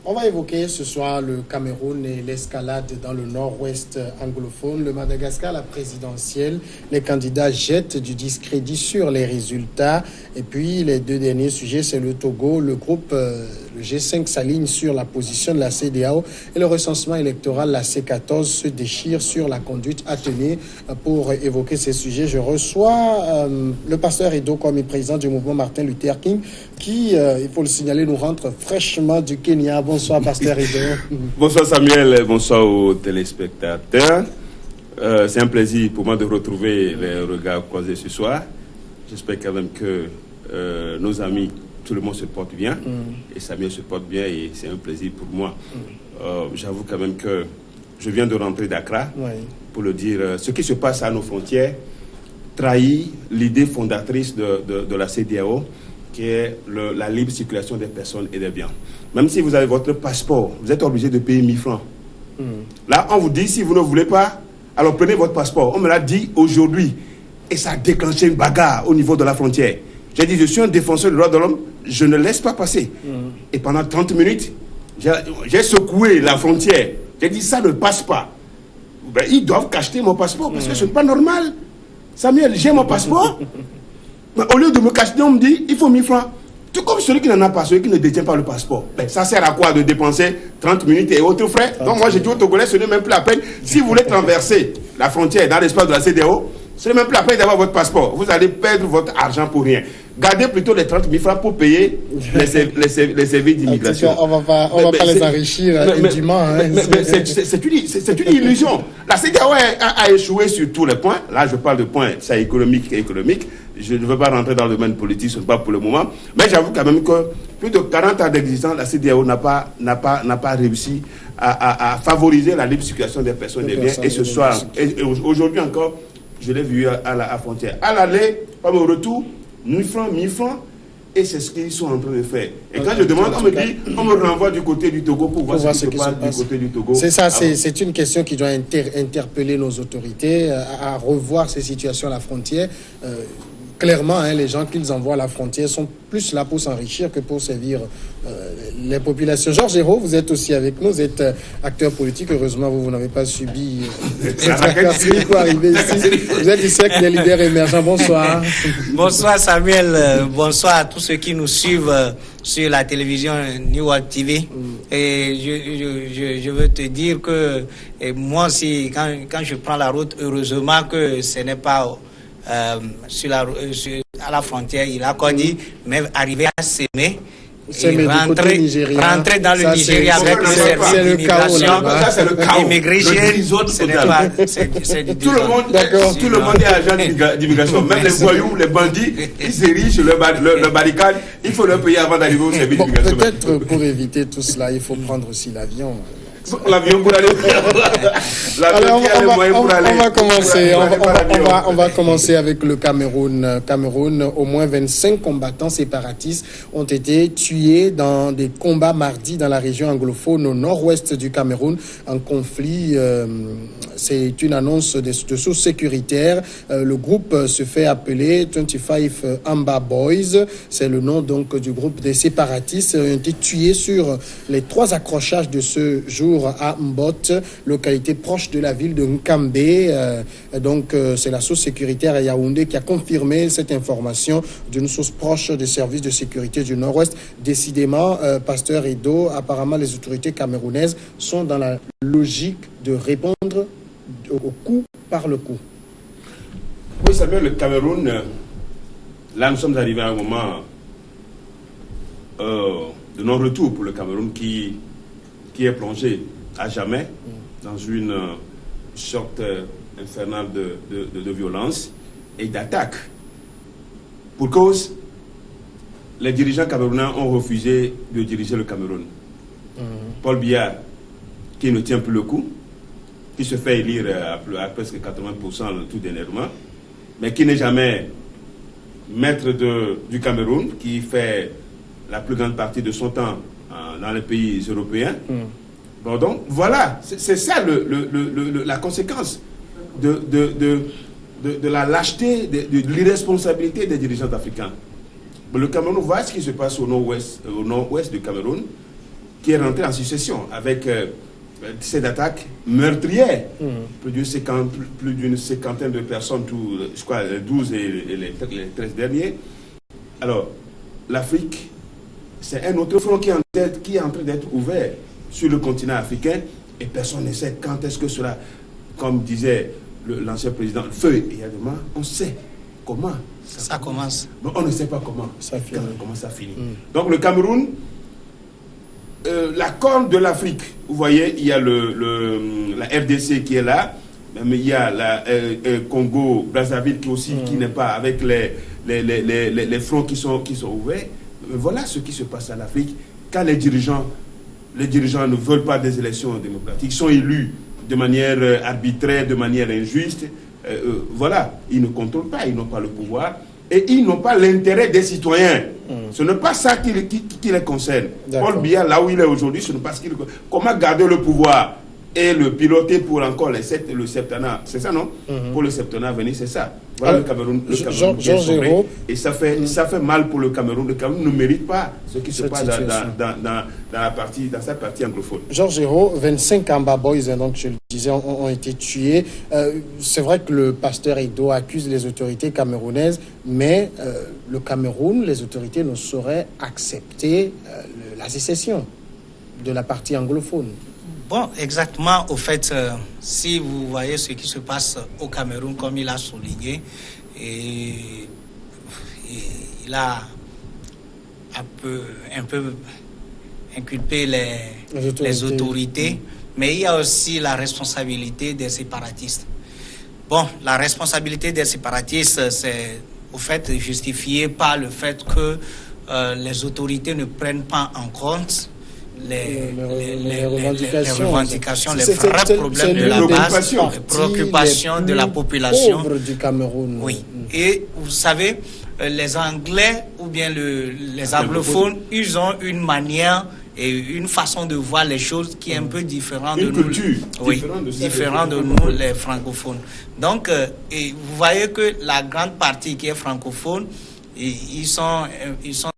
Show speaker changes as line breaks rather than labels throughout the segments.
On va évoquer ce soir le Cameroun et l'escalade dans le nord-ouest anglophone. Le Madagascar, la présidentielle, les candidats jettent du discrédit sur les résultats. Et puis les deux derniers sujets, c'est le Togo. Le groupe, le G5 s'aligne sur la position de la CEDEAO et le recensement électoral, la C14, se déchire sur la conduite à tenir. Pour évoquer ces sujets, je reçois le pasteur Edo comme président du mouvement Martin Luther King qui, il faut le signaler, nous rentre fraîchement du Kenya. Bonsoir, pasteur Edo.
Bonsoir Samuel, bonsoir aux téléspectateurs. C'est un plaisir pour moi de retrouver les regards croisés ce soir. J'espère quand même que nos amis, tout le monde se porte bien et Samuel se porte bien et c'est un plaisir pour moi. J'avoue quand même que je viens de rentrer d'Accra pour le dire. Ce qui se passe à nos frontières trahit l'idée fondatrice de la CEDEAO, qui est la libre circulation des personnes et des biens. Même si vous avez votre passeport, vous êtes obligé de payer 1000 francs. Là, on vous dit, si vous ne voulez pas, alors prenez votre passeport. On me l'a dit aujourd'hui. Et ça a déclenché une bagarre au niveau de la frontière. J'ai dit, je suis un défenseur des droits de l'homme, je ne laisse pas passer. Et pendant 30 minutes, j'ai secoué la frontière. J'ai dit, ça ne passe pas. Ben, ils doivent cacheter mon passeport parce que ce n'est pas normal. Samuel, j'ai mon passeport. Mais au lieu de me cacher, on me dit, il faut 1000 francs. Tout comme celui qui n'en a pas, celui qui ne détient pas le passeport. Ben, ça sert à quoi de dépenser 30 minutes et autres frais? Donc moi, j'ai dit aux Togolais, ce n'est même plus la peine. Si vous voulez traverser la frontière dans l'espace de la CEDEAO, ce n'est même plus la peine d'avoir votre passeport. Vous allez perdre votre argent pour rien. Gardez plutôt les 30 000 francs pour payer les services d'immigration.
On va pas les enrichir indûment.
C'est une illusion. La CEDEAO a échoué sur tous les points. Là, je parle de points, c'est économique et économique. Je ne veux pas rentrer dans le domaine politique, ce n'est pas pour le moment. Mais j'avoue quand même que plus de 40 ans d'existence, la CEDEAO n'a pas réussi à favoriser la libre circulation des personnes et des biens. Et ce soir, et aujourd'hui encore, je l'ai vu à la frontière. À l'aller, pas au retour, 1000 francs, et c'est ce qu'ils sont en train de faire. Et quand je demande, on me dit, on me renvoie du côté du Togo pour voir ce qui se passe du côté du Togo.
C'est ça, c'est une question qui doit interpeller nos autorités à revoir ces situations à la frontière. Clairement, les gens qu'ils envoient à la frontière sont plus là pour s'enrichir que pour servir les populations. Georges Hérault, vous êtes aussi avec nous, vous êtes acteur politique. Heureusement, vous n'avez pas subi pour arriver ici. Vous êtes du cercle des leaders émergents. Bonsoir.
Bonsoir Samuel, bonsoir à tous ceux qui nous suivent sur la télévision New World TV. Et je veux te dire que moi aussi, quand je prends la route, heureusement que ce n'est pas... à la frontière, il a encore dit, mais arriver à s'aimer et rentrer dans le Nigeria avec le service d'immigration, immigration,
tout le monde est agent d'immigration, même les voyous, les bandits, ils s'érigent sur le barricade, il faut leur payer avant d'arriver au service d'immigration.
Peut-être pour éviter tout cela, il faut prendre aussi l'avion.
L'avion pour aller.
On va commencer avec le Cameroun. Cameroun, au moins 25 combattants séparatistes ont été tués dans des combats mardi dans la région anglophone au nord-ouest du Cameroun. En conflit, c'est une annonce de sources sécuritaires. Le groupe se fait appeler 25 Amba Boys. C'est le nom donc du groupe des séparatistes. Ils ont été tués sur les 3 accrochages de ce jour à Mbot, localité proche de la ville de Nkambe. C'est la source sécuritaire à Yaoundé qui a confirmé cette information d'une source proche des services de sécurité du Nord-Ouest. Décidément, Pasteur Edo, apparemment les autorités camerounaises sont dans la logique de répondre au coup par le coup.
Oui, Samuel, le Cameroun, là nous sommes arrivés à un moment de non-retour pour le Cameroun qui est plongé à jamais dans une sorte infernale de violence et d'attaque. Pour cause, les dirigeants camerounais ont refusé de diriger le Cameroun. Paul Biya, qui ne tient plus le coup, qui se fait élire à presque 80% tout dernièrement, mais qui n'est jamais maître du Cameroun, qui fait la plus grande partie de son temps dans les pays européens. Bon, donc voilà, c'est ça la conséquence de la lâcheté, de l'irresponsabilité des dirigeants africains. Le Cameroun, voit ce qui se passe au nord-ouest du Cameroun. qui est rentré en succession avec cette attaque meurtrière. Plus d'une cinquantaine de personnes, je crois, 12 et les 13 derniers. Alors, l'Afrique, c'est un autre front qui est en train d'être ouvert sur le continent africain et personne ne sait quand est-ce que cela, comme disait l'ancien président, le feu et Yadema, on sait comment
ça commence.
Mais on ne sait pas comment ça finit. Donc le Cameroun, la corne de l'Afrique, vous voyez, il y a la RDC qui est là, mais il y a la Congo, Brazzaville qui n'est pas avec les fronts qui sont ouverts. Mais voilà ce qui se passe en Afrique quand les dirigeants ne veulent pas des élections démocratiques, sont élus de manière arbitraire, de manière injuste. Voilà, ils ne contrôlent pas, ils n'ont pas le pouvoir et ils n'ont pas l'intérêt des citoyens. Ce n'est pas ça qui les concerne. Paul Biya, là où il est aujourd'hui, ce n'est pas ce qu'il... Comment garder le pouvoir et le piloter pour encore le septennat, c'est ça, non? Pour le septennat à venir, c'est ça. Voilà. Alors, le Cameroun et ça fait mal pour le Cameroun. Le Cameroun ne mérite pas ce qui se passe dans sa partie anglophone.
Georges Hérault, 25 Amba Boys, donc je le disais, ont été tués. C'est vrai que le pasteur Edo accuse les autorités camerounaises, mais le Cameroun, les autorités ne sauraient accepter la sécession de la partie anglophone.
Bon, exactement. Au fait, si vous voyez ce qui se passe au Cameroun, comme il a souligné, et il a un peu inculpé les autorités, mais il y a aussi la responsabilité des séparatistes. Bon, la responsabilité des séparatistes, c'est au fait justifié par le fait que les autorités ne prennent pas en compte les revendications, les vrais problèmes de la base, les préoccupations de la population
du Cameroun.
Oui. Et vous savez, les Anglais ou bien les anglophones, ils ont une manière et une façon de voir les choses qui est un peu différente de nous. Oui, différent de nous, les francophones. Donc, et vous voyez que la grande partie qui est francophone, ils sont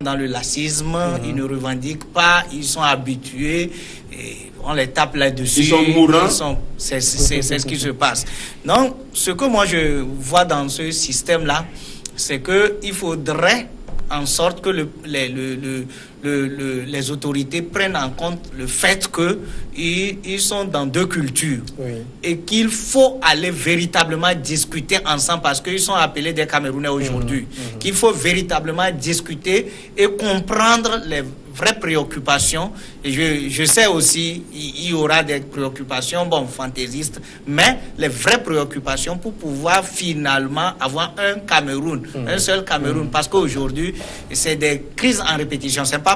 dans le lacisme, ils ne revendiquent pas, ils sont habitués, et on les tape là-dessus.
Ils sont mourants.
C'est ce qui se passe. Donc, ce que moi je vois dans ce système-là, c'est qu'il faudrait en sorte que les autorités prennent en compte le fait qu'ils sont dans deux cultures, oui, et qu'il faut aller véritablement discuter ensemble parce qu'ils sont appelés des Camerounais aujourd'hui, qu'il faut véritablement discuter et comprendre les vraies préoccupations. Et je sais aussi il y aura des préoccupations fantaisistes, mais les vraies préoccupations pour pouvoir finalement avoir un Cameroun, un seul Cameroun, parce qu'aujourd'hui c'est des crises en répétition. C'est pas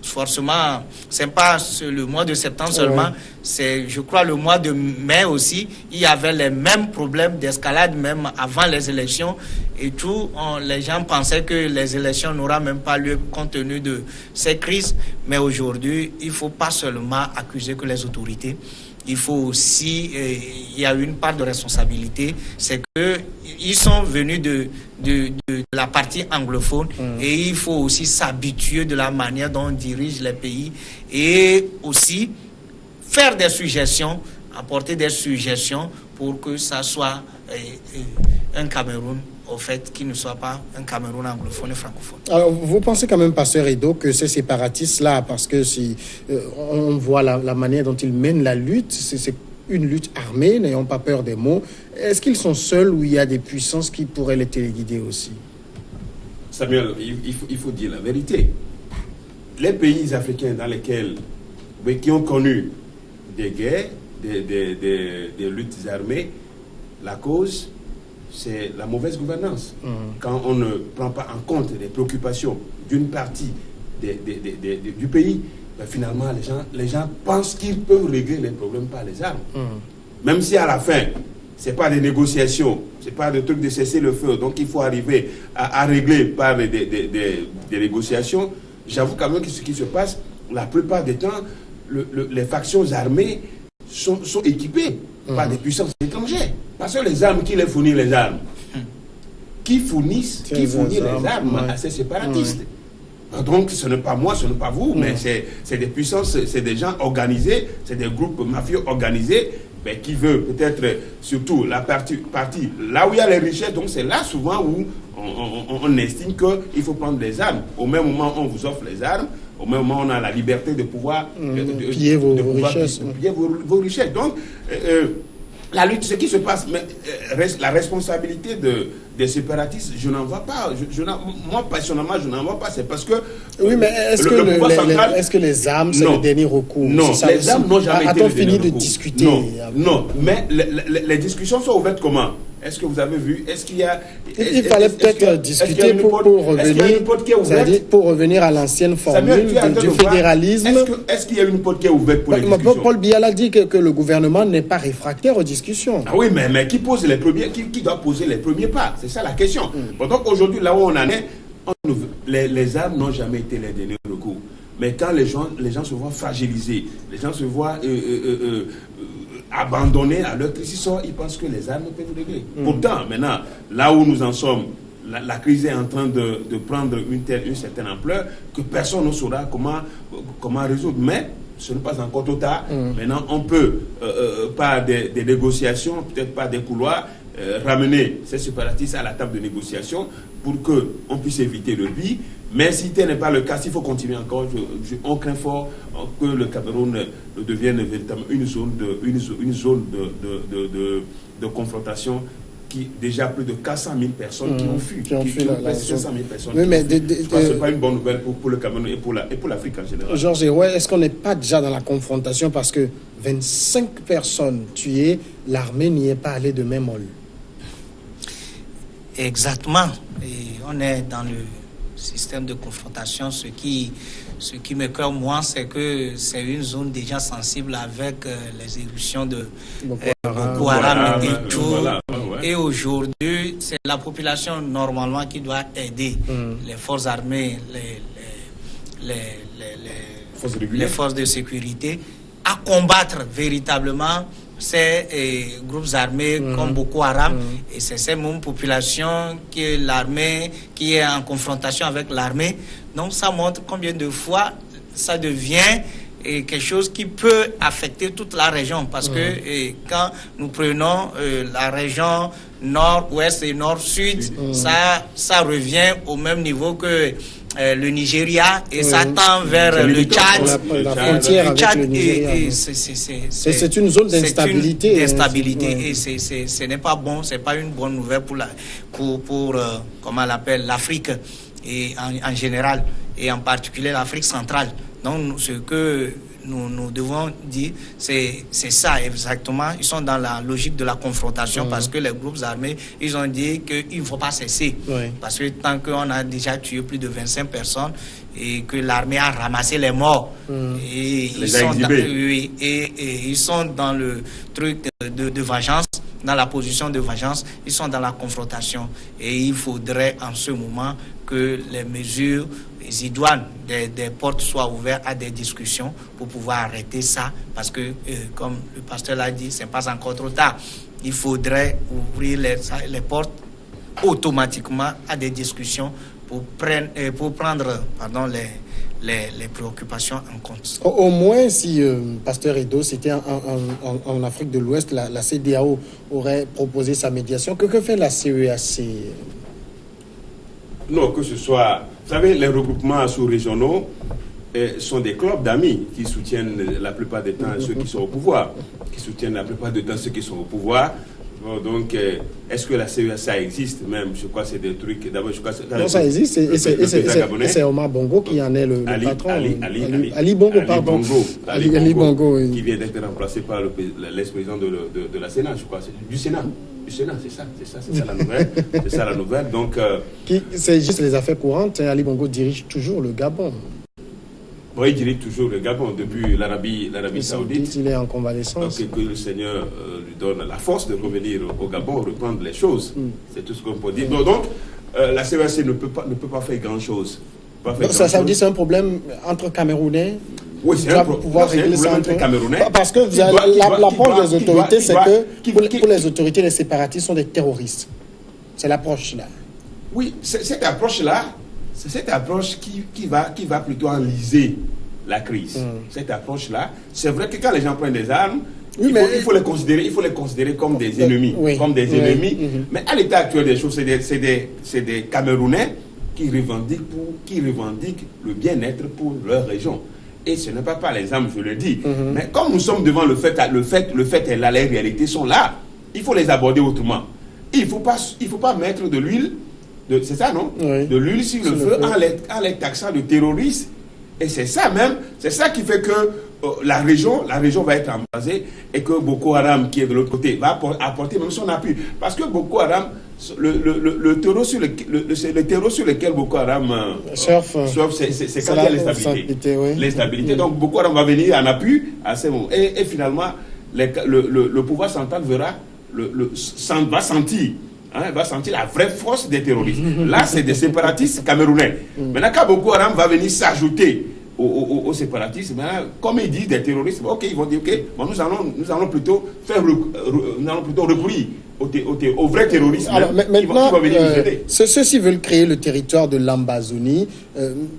forcément, c'est pas le mois de septembre seulement, c'est, je crois, le mois de mai aussi, il y avait les mêmes problèmes d'escalade même avant les élections et tout. Les gens pensaient que les élections n'auront même pas lieu compte tenu de ces crises, mais aujourd'hui, il faut pas seulement accuser que les autorités. Il faut aussi, il y a une part de responsabilité, c'est que ils sont venus de la partie anglophone et il faut aussi s'habituer de la manière dont on dirige les pays et aussi faire des suggestions, apporter des suggestions pour que ça soit un Cameroun au fait qu'il ne soit pas un Cameroun anglophone et francophone.
Alors, vous pensez quand même, pasteur Edo, que ces séparatistes-là, parce que si on voit la manière dont ils mènent la lutte, c'est une lutte armée, n'ayons pas peur des mots, est-ce qu'ils sont seuls ou il y a des puissances qui pourraient les téléguider aussi?
Samuel, il faut dire la vérité. Les pays africains dans lesquels, qui ont connu des guerres, des luttes armées, la cause, c'est la mauvaise gouvernance. Quand on ne prend pas en compte les préoccupations d'une partie du pays, finalement, les gens pensent qu'ils peuvent régler les problèmes par les armes. Même si à la fin, ce n'est pas des négociations, ce n'est pas des trucs de cesser le feu, donc il faut arriver à régler par des négociations. J'avoue quand même que ce qui se passe, la plupart des temps, les factions armées sont équipées par des puissances étrangères. Parce que les armes, qui les fournissent les armes? Qui fournit les armes à ces séparatistes? Donc, ce n'est pas moi, ce n'est pas vous, mais c'est des puissances, c'est des gens organisés, c'est des groupes mafieux organisés, mais qui veulent peut-être, surtout la partie là où il y a les richesses, donc c'est là souvent où on estime qu'il faut prendre des armes. Au même moment, on vous offre les armes, au même moment, on a la liberté de pouvoir
piller vos richesses.
Piller vos richesses. Donc, la lutte, ce qui se passe, mais la responsabilité des séparatistes, je n'en vois pas. Moi, personnellement, je n'en vois pas. C'est parce que...
Oui, mais est-ce que les armes, c'est le dernier recours?
Non, les armes n'ont jamais été le dernier recours.
A-t-on fini de discuter?
Non, mais les discussions sont ouvertes comment? Est-ce que vous avez vu? Est-ce qu'il y a...
Il fallait peut-être discuter pour revenir à l'ancienne formule du fédéralisme.
Est-ce qu'il y a une porte qui est ouverte pour les discussions?
Paul Biya a dit que le gouvernement n'est pas réfractaire aux discussions.
Ah oui, mais qui pose les premiers, qui doit poser les premiers pas? C'est ça la question. Donc aujourd'hui, là où on en est, les armes n'ont jamais été les derniers recours. Mais quand les gens se voient fragilisés, les gens se voient abandonnés à leur trésor, ils pensent que les armes peuvent régler. Pourtant, maintenant, là où nous en sommes, la crise est en train de prendre une certaine ampleur que personne ne saura comment résoudre. Mais ce n'est pas encore trop tard. Maintenant, on peut, par des négociations, peut-être par des couloirs, ramener ces séparatistes à la table de négociation pour qu'on puisse éviter le pire. Mais si tel n'est pas le cas, s'il faut continuer encore, on craint fort que le Cameroun devienne véritablement une zone de confrontation qui déjà plus de 400 000 personnes qui ont fui. Qui ont fui 500 000 personnes.
Oui, mais
je pense que ce n'est pas une bonne nouvelle pour le Cameroun et pour l'Afrique en général.
Georges, est-ce qu'on n'est pas déjà dans la confrontation parce que 25 personnes tuées, l'armée n'y est pas allée de même molle?
Exactement. Et on est dans le système de confrontation. Ce qui me cœur, moi, c'est que c'est une zone déjà sensible avec les éruptions de Boko Haram et tout. Et aujourd'hui, c'est la population normalement qui doit aider les forces armées, les forces de sécurité à combattre véritablement ces groupes armés comme Boko Haram. Et c'est ces mêmes populations qui est en confrontation avec l'armée. Donc ça montre combien de fois ça devient quelque chose qui peut affecter toute la région. Parce que quand nous prenons la région nord-ouest et nord-sud, ça revient au même niveau que le Nigeria et ça tend vers le Tchad.
La frontière avec le Nigeria. C'est une zone d'instabilité.
Et ce n'est pas bon, c'est pas une bonne nouvelle pour comment on l'appelle, l'Afrique et en général et en particulier l'Afrique centrale. Donc ce que nous devons dire, c'est ça exactement. Ils sont dans la logique de la confrontation parce que les groupes armés, ils ont dit qu'il ne faut pas cesser. Parce que tant qu'on a déjà tué plus de 25 personnes et que l'armée a ramassé les morts, et ils sont dans le truc de vengeance, dans la position de vengeance, ils sont dans la confrontation. Et il faudrait en ce moment que les mesures idoines des portes soient ouvertes à des discussions pour pouvoir arrêter ça. Parce que, comme le pasteur l'a dit, ce n'est pas encore trop tard. Il faudrait ouvrir les portes automatiquement à des discussions pour prendre les préoccupations en compte.
Au moins, si Pasteur Edo, c'était en Afrique de l'Ouest, la CEDEAO aurait proposé sa médiation. Que fait la CEAC?
Non, que ce soit... Vous savez, les regroupements sous-régionaux sont des clubs d'amis qui soutiennent la plupart du temps ceux qui sont au pouvoir. Donc, est-ce que la CEAC existe même? Je crois que c'est des trucs... D'abord, je crois que
non, ça existe. Et c'est Omar Bongo qui en est le patron. Ali Bongo, pardon. Ali Bongo, oui.
Qui vient d'être remplacé par l'ex-président de la Sénat, je crois. Du Sénat, c'est ça la nouvelle. C'est ça la nouvelle. Donc,
c'est juste les affaires courantes. Ali Bongo dirige toujours le Gabon.
Oui, il dirige toujours le Gabon depuis l'Arabie Saoudite.
Il est en convalescence.
Donc, que le Seigneur lui donne la force de revenir au Gabon, reprendre les choses. C'est tout ce qu'on peut dire. Donc, la CEAC ne peut pas faire grand-chose.
Ça veut dire que c'est un problème entre Camerounais.
Oui, c'est un problème entre Camerounais.
Parce que l'approche des autorités, c'est que pour les autorités, les séparatistes sont des terroristes. C'est l'approche là.
Oui, cette approche-là, c'est cette approche qui va plutôt enliser la crise. Cette approche-là, c'est vrai que quand les gens prennent des armes, il faut les considérer comme des ennemis, mais à l'état actuel des choses, c'est des Camerounais qui revendiquent le bien-être pour leur région. Et ce n'est pas les armes, je le dis. Mais comme nous sommes devant le fait est là, les réalités sont là. Il faut les aborder autrement. Il faut pas mettre de l'huile, c'est ça, non? De l'huile sur le feu en les taxant de terroristes. Et c'est ça qui fait que la région va être embrasée et que Boko Haram, qui est de l'autre côté, va apporter même son appui. Parce que Boko Haram, le terreau sur lequel Boko Haram surfe, c'est quand il y a l'instabilité. L'instabilité. Donc Boko Haram va venir en appui à ces moments. Et finalement, le pouvoir central va sentir la vraie force des terroristes. Là, c'est des séparatistes camerounais. Maintenant, quand Boko Haram va venir s'ajouter aux séparatistes, comme ils disent des terroristes, ils vont dire bon, nous allons plutôt recourir aux vrais terroristes. Alors,
maintenant, qui vont venir nous aider. Ceux-ci veulent créer le territoire de l'Ambazonie.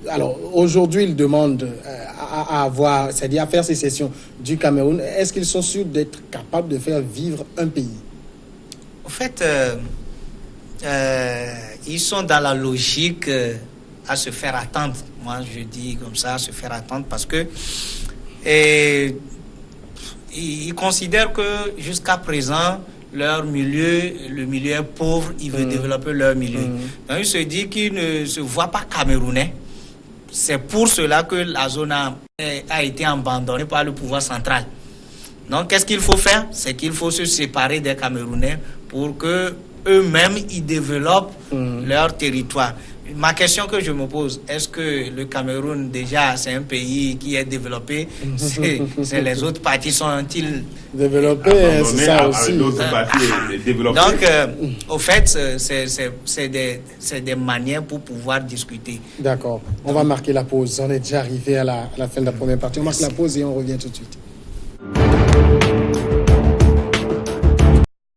Alors, aujourd'hui, ils demandent c'est-à-dire à faire sécession du Cameroun. Est-ce qu'ils sont sûrs d'être capables de faire vivre un pays?
En fait, ils sont dans la logique à se faire attendre. Moi, je dis comme ça, à se faire attendre parce que ils considèrent que jusqu'à présent, le milieu est pauvre, ils veulent développer leur milieu. Donc, ils se disent qu'ils ne se voient pas camerounais. C'est pour cela que la zone a été abandonnée par le pouvoir central. Donc, qu'est-ce qu'il faut faire? C'est qu'il faut se séparer des Camerounais pour que eux-mêmes ils développent leur territoire. Ma question que je me pose, est-ce que le Cameroun déjà c'est un pays qui est développé? C'est les autres parties sont-ils
développés? C'est ça aussi.
Donc,
au fait, c'est des manières pour pouvoir discuter.
D'accord. On va marquer la pause. On est déjà arrivé à la fin de la première partie. On marque la pause et on revient tout de suite.